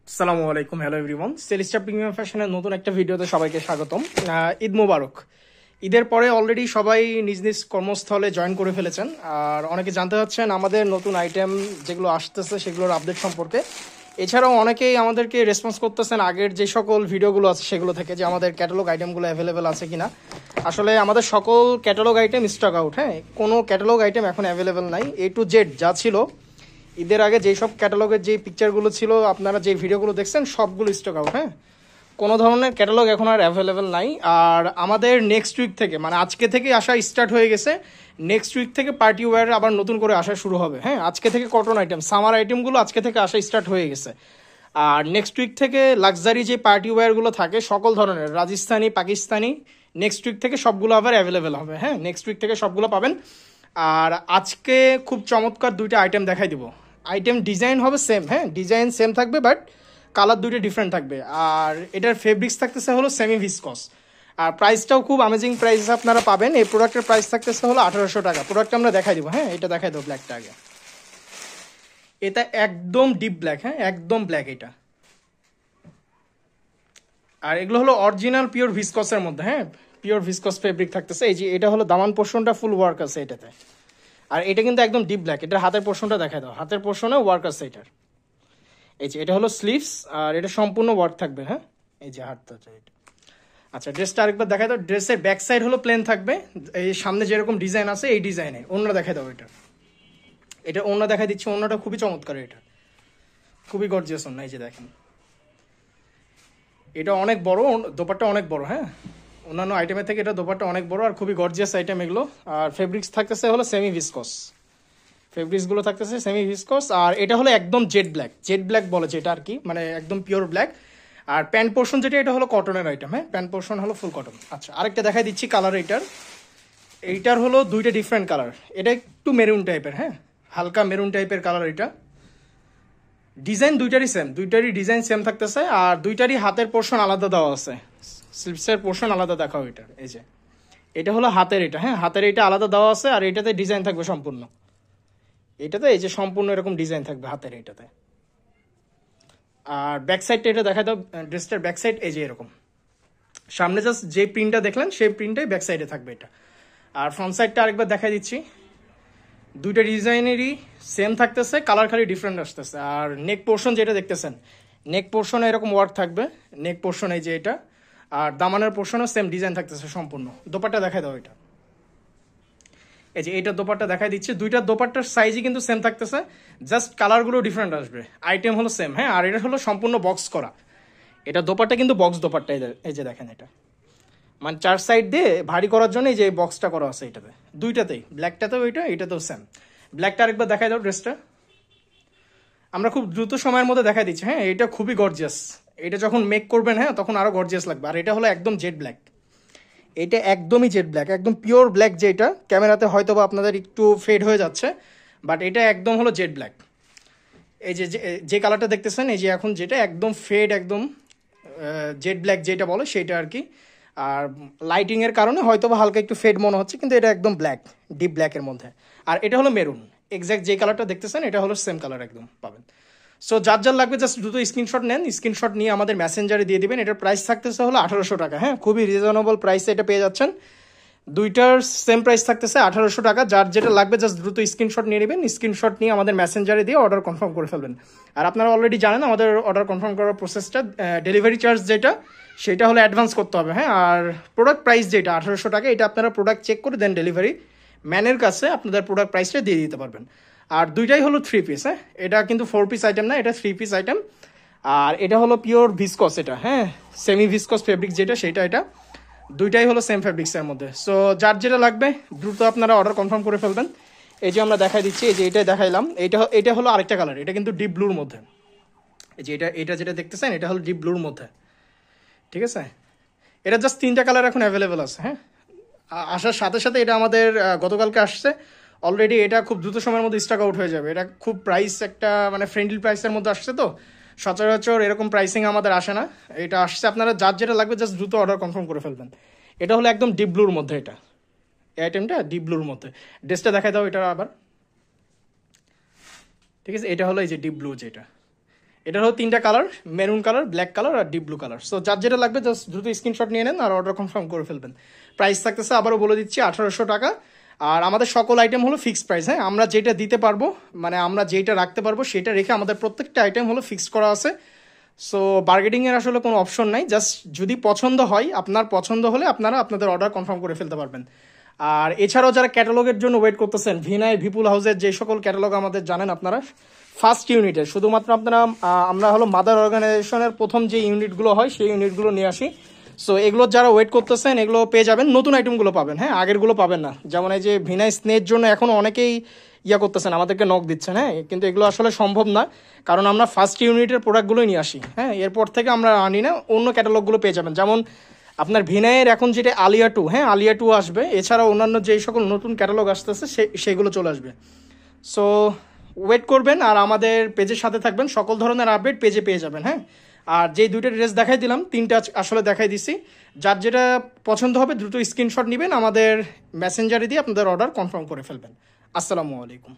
আসসালামু আলাইকুম, hello everyone. সেলিস্টা premium ফ্যাশনের নতুন একটা ভিডিওতে সবাইকে স্বাগতম। ঈদ মোবারক। ঈদের পরে অলরেডি সবাই নিজ নিজ কর্মস্থলে জয়েন করে ফেলেছেন, আর অনেকে জানতে চাচ্ছেন আমাদের নতুন আইটেম যেগুলো আসতেছে সেগুলোর আপডেট সম্পর্কে। এছাড়াও অনেকেই আমাদেরকে রেসপন্স করতেছেন আগের যে সকল ভিডিওগুলো আছে সেগুলো থেকে, যে আমাদের ক্যাটালগ আইটেমগুলো অ্যাভেলেবেল আছে কিনা। আসলে আমাদের সকল ক্যাটালগ আইটেম স্টক আউট, হ্যাঁ, কোনো ক্যাটালগ আইটেম এখন অ্যাভেলেবেল নাই। এ টু জেড যা ছিল ঈদের আগে যেই সব ক্যাটালগের যে পিকচারগুলো ছিল, আপনারা যে ভিডিওগুলো দেখছেন সবগুলো স্টক আউট, হ্যাঁ। কোনো ধরনের ক্যাটালগ এখন আর অ্যাভেলেবেল নাই। আর আমাদের নেক্সট উইক থেকে, মানে আজকে থেকে আসা স্টার্ট হয়ে গেছে। নেক্সট উইক থেকে পার্টি ওয়্যার আবার নতুন করে আসা শুরু হবে, হ্যাঁ। আজকে থেকে কটন আইটেম, সামার আইটেমগুলো আজকে থেকে আসা স্টার্ট হয়ে গেছে। আর নেক্সট উইক থেকে লাক্সারি যে পার্টি ওয়্যারগুলো থাকে সকল ধরনের, রাজস্থানি, পাকিস্তানি, নেক্সট উইক থেকে সবগুলো আবার অ্যাভেলেবেল হবে, হ্যাঁ। নেক্সট উইক থেকে সবগুলো পাবেন। আর আজকে খুব চমৎকার দুইটা আইটেম দেখাই দিব। আইটেম ডিজাইন হবে সেম, হ্যাঁ, ডিজাইন সেম থাকবে, বাট কালার দুইটা ডিফারেন্ট থাকবে। আর এটার ফেব্রিক্স থাকতেছে হলো সেমি ভিসকস। আর প্রাইসটাও খুব অ্যামেজিং প্রাইস আপনারা পাবেন। এই প্রোডাক্টের প্রাইস থাকতেছে হলো 1800 টাকা। প্রোডাক্টটা আমরা দেখাই দিব, হ্যাঁ। এটা দেখাই দেবো ব্ল্যাকটা আগে। এটা একদম ডিপ ব্ল্যাক, হ্যাঁ, একদম ব্ল্যাক এটা। আর এগুলো হলো অরিজিনাল পিওর ভিসকসের মধ্যে, হ্যাঁ, পিওর ভিসকস ফেব্রিক থাকতেছে। এই যে এটা হলো দামান পোর্শনটা ফুল ওয়ার্ক আছে এটাতে। আর এটা কিন্তু একদম ডিপ ব্ল্যাক। এটার হাতের পোর্শনটা দেখাই দাও, হাতের পোর্শনে ওয়ার্ক আছে এটার। এই যে এটা হলো স্লিভস, আর এটা সম্পূর্ণ ওয়ার্ক থাকবে, হ্যাঁ। এই যে হাতটা এটা। আচ্ছা, ড্রেসটা আরেকবার দেখাই দাও। ড্রেসের ব্যাক সাইড হলো প্লেন থাকবে, এই সামনে যেরকম ডিজাইন আছে এই ডিজাইনে। অন্য দেখাই দাও এটা। এটা অন্য দেখাই দিচ্ছি। অন্যটা খুবই চমৎকার, এটা খুবই গর্জিয়াস অন্য। এই যে দেখেন, এটা অনেক বড়, দোপাট্টা অনেক বড়, হ্যাঁ। অন্যান্য আইটেমের থেকে এটা দোপাট্টা অনেক বড়, আর খুবই গর্জিয়াস আইটেম এগুলো। আর ফেব্রিক্স থাকতেছে হলো সেমি ভিসকস, ফেব্রিক্সগুলো থাকতেছে সেমি ভিসকস। আর এটা হলো একদম জেড ব্ল্যাক, জেড ব্ল্যাক বলে যেটা আর কি, মানে একদম পিওর ব্ল্যাক। আর প্যান্ট পোর্শন যেটা, এটা হলো কটনের আইটেম, হ্যাঁ, প্যান্ট পোর্শন হলো ফুল কটন। আচ্ছা, আরেকটা দেখাই দিচ্ছি কালার। এইটার হলো দুইটা ডিফারেন্ট কালার। এটা একটু মেরুন টাইপের, হ্যাঁ, হালকা মেরুন টাইপের কালার এটা। ডিজাইন দুইটারই সেম, দুইটারই ডিজাইন সেম থাকতেছে। আর দুইটারই হাতের পোর্শন আলাদা দেওয়া আছে, স্লিভসের পোর্শন আলাদা দেখাও এটার। এই যে এটা হলো হাতের, এটা, হ্যাঁ, হাতের এটা আলাদা দেওয়া আছে। আর এটাতে ডিজাইন থাকবে সম্পূর্ণ, এটাতে এই যে সম্পূর্ণ এরকম ডিজাইন থাকবে হাতের এটাতে। আর ব্যাক সাইডটা এটা দেখা দাও। ড্রেসটার ব্যাক সাইড এই যে এরকম, সামনে জাস্ট যে প্রিন্টটা দেখলেন সেই প্রিন্টটাই ব্যাক সাইডে থাকবে এটা। আর ফ্রন্ট সাইডটা আরেকবার দেখা দিচ্ছি। দুইটা ডিজাইনেরই সেম থাকতেছে, কালার খালি ডিফারেন্ট আসতেছে। আর নেক পোর্শন যেটা দেখতেছেন, নেক পোর্শনে এরকম ওয়ার্ক থাকবে, নেক পোর্শন এই যে এটা। আর দামানের পোর্শনও সেম ডিজাইন থাকতেছে সম্পূর্ণ। দোপাট্টা দেখাই দাও এটা। এই যে এইটা দোপাট্টা দেখাই দিচ্ছে। দুইটা দোপাট্টার সাইজই কিন্তু সেম থাকতেছে, জাস্ট কালারগুলো ডিফারেন্ট আসবে। আইটেম হলো সেম, হ্যাঁ। আর এটা হলো সম্পূর্ণ বক্স করা। এটা দোপাট্টা কিন্তু বক্স দোপাট্টা। এই যে দেখেন এটা, মানে চার সাইড দিয়ে ভারী করার জন্য এই যে বক্সটা করা আছে এটাতে, দুইটাতেই, ব্ল্যাকটাতেও এটা, এটাতেও সেম। ব্ল্যাকটা আরেকবার দেখাই দাও ড্রেসটা। আমরা খুব দ্রুত সময়ের মধ্যে দেখাই দিচ্ছি, হ্যাঁ। এটা খুবই গর্জিয়াস। এটা যখন মেক করবেন, হ্যাঁ, তখন আরো গর্জিয়াস লাগবে। আর এটা হলো একদম জেড ব্ল্যাক। এটা একদমই জেড ব্ল্যাক, একদম পিওর ব্ল্যাক। যেটা ক্যামেরাতে হয়তো বা আপনাদের একটু ফেড হয়ে যাচ্ছে, বাট এটা একদম হলো জেড ব্ল্যাক। এই যে যে কালারটা দেখতেছেন, এই যে এখন যেটা একদম ফেড, একদম জেড ব্ল্যাক যেটা বলে সেটা আর কি। আর লাইটিংয়ের কারণে হয়তো বা হালকা একটু ফেড মনে হচ্ছে, কিন্তু এটা একদম ব্ল্যাক, ডিপ ব্ল্যাকের মধ্যে। আর এটা হলো মেরুন, এক্স্যাক্ট যে কালারটা দেখতেছেন এটা হলো সেম কালার একদম পাবেন। সো যার যার লাগবে জাস্ট দ্রুত স্ক্রিনশট নেন, স্ক্রিনশট নিয়ে আমাদের মেসেঞ্জারে দিয়ে দিবেন। এটার প্রাইস থাকতেছে হলো 1800 টাকা, হ্যাঁ, খুবই রিজনেবল প্রাইসে এটা পেয়ে যাচ্ছেন। দুইটার সেম প্রাইস থাকতেছে 1800 টাকা। যার যেটা লাগবে জাস্ট দ্রুত স্ক্রিনশট নিয়ে নেবেন, স্ক্রিনশট নিয়ে আমাদের মেসেঞ্জারে দিয়ে অর্ডার কনফার্ম করে ফেলবেন। আর আপনারা অলরেডি জানেন আমাদের অর্ডার কনফার্ম করার প্রসেসটা, ডেলিভারি চার্জ যেটা সেটা হলো অ্যাডভান্স করতে হবে, হ্যাঁ। আর প্রোডাক্ট প্রাইস যেটা 1800 টাকা, এটা আপনারা প্রোডাক্ট চেক করে দেন ডেলিভারি ম্যানের কাছে আপনাদের প্রোডাক্ট প্রাইসটা দিয়ে দিতে পারবেন। আর দুইটাই হলো 3 পিস, হ্যাঁ, এটা কিন্তু 4 পিস আইটেম না, এটা 3 পিস আইটেম। আর এটা হলো পিওর ভিসকস, এটা, হ্যাঁ, সেমি ভিসকস ফেব্রিক যেটা সেটা, এটা দুইটাই হলো সেম ফেব্রিক্সের মধ্যে। সো যার যেটা লাগবে দ্রুত আপনারা অর্ডার কনফার্ম করে ফেলবেন। এই যে আমরা দেখাই দিচ্ছি, এই যে এটাই দেখাইলাম। এটা হলো আরেকটা কালার, এটা কিন্তু ডিপ ব্লুর মধ্যে। এই যে এটা যেটা দেখতেছেন এটা হলো ডিপ ব্লুর মধ্যে, ঠিক আছে। এটা জাস্ট 3টা কালার এখন অ্যাভেলেবেল আছে, হ্যাঁ। আসার সাথে সাথে এটা আমাদের গতকালকে আসছে অলরেডি। এটা খুব দ্রুত সময়ের মধ্যে স্টক আউট হয়ে যাবে। এটা খুব প্রাইস একটা মানে ফ্রেন্ডলি প্রাইসের মধ্যে আসছে, তো সচরাচর এরকম প্রাইসিং আমাদের আসে না। এটা আসছে, আপনারা যার যেটা লাগবে জাস্ট দ্রুত অর্ডার কনফার্ম করে ফেলবেন। এটা হলো একদম ডিপ ব্লুর মধ্যে, এটা এই আইটেমটা ডিপ ব্লুর মধ্যে। ড্রেসটা দেখাই দাও এটা আবার, ঠিক আছে। এটা হলো এই যে ডিপ ব্লু যেটা, এটার হলো 3টা colour, maroon colour, black colour আর ডিপ ব্লু কালার। সো যার যেটা লাগবে জাস্ট দ্রুত স্ক্রিনশট নিয়ে নেন আর অর্ডার কনফার্ম করে ফেলবেন। প্রাইস থাকতেছে আবারও বলে দিচ্ছি 1800 টাকা। আর আমাদের সকল আইটেম হলো ফিক্সড প্রাইস। হ্যাঁ, আমরা যেটা দিতে পারবো, মানে আমরা যেটা রাখতে পারবো সেটা রেখে আমাদের প্রত্যেকটা আইটেম হলো ফিক্সড করা আছে। সো বার্গেনিংয়ের আসলে কোনো অপশন নাই, জাস্ট যদি পছন্দ হয়, আপনার পছন্দ হলে আপনারা আপনাদের অর্ডার কনফার্ম করে ফেলতে পারবেন। আর এছাড়াও যারা ক্যাটালগের জন্য ওয়েট করতেছেন, ভিনাই ভিপুল হাউসের যে সকল ক্যাটালগ আমাদের জানেন আপনারা ফার্স্ট ইউনিটে, শুধুমাত্র আপনারা আমরা হলো মাদার অর্গানাইজেশনের প্রথম যে ইউনিটগুলো হয় সেই ইউনিটগুলো নিয়ে আসি। সো এগুলো যারা ওয়েট করতেছেন এগুলো পেয়ে যাবেন, নতুন আইটেমগুলো পাবেন। হ্যাঁ, আগেরগুলো পাবেন না। যেমন এই যে ভিনাই স্নেহের জন্য এখন অনেকেই করতেছেন, আমাদেরকে নক দিচ্ছেন। হ্যাঁ, কিন্তু এগুলো আসলে সম্ভব না, কারণ আমরা ফার্স্ট ইউনিটের প্রোডাক্টগুলোই নিয়ে আসি। হ্যাঁ, এরপর থেকে আমরা আনি না, অন্য ক্যাটালগুলো পেয়ে যাবেন। যেমন আপনার ভিনাইয়ের এখন যেটা আলিয়া 2, হ্যাঁ আলিয়া 2 আসবে, এছাড়া অন্যান্য যেই সকল নতুন ক্যাটালগ আসতেছে সেগুলো চলে আসবে। সো ওয়েট করবেন আর আমাদের পেজের সাথে থাকবেন, সকল ধরনের আপডেট পেজে পেয়ে যাবেন। হ্যাঁ, আর যেই 2টা ড্রেস দেখাই দিলাম, 3টা আসলে দেখাই দিছি। যার যেটা পছন্দ হবে দ্রুত স্ক্রিনশট নেবেন, আমাদের মেসেঞ্জারে দিয়ে আপনাদের অর্ডার কনফার্ম করে ফেলবেন। আসসালামু আলাইকুম।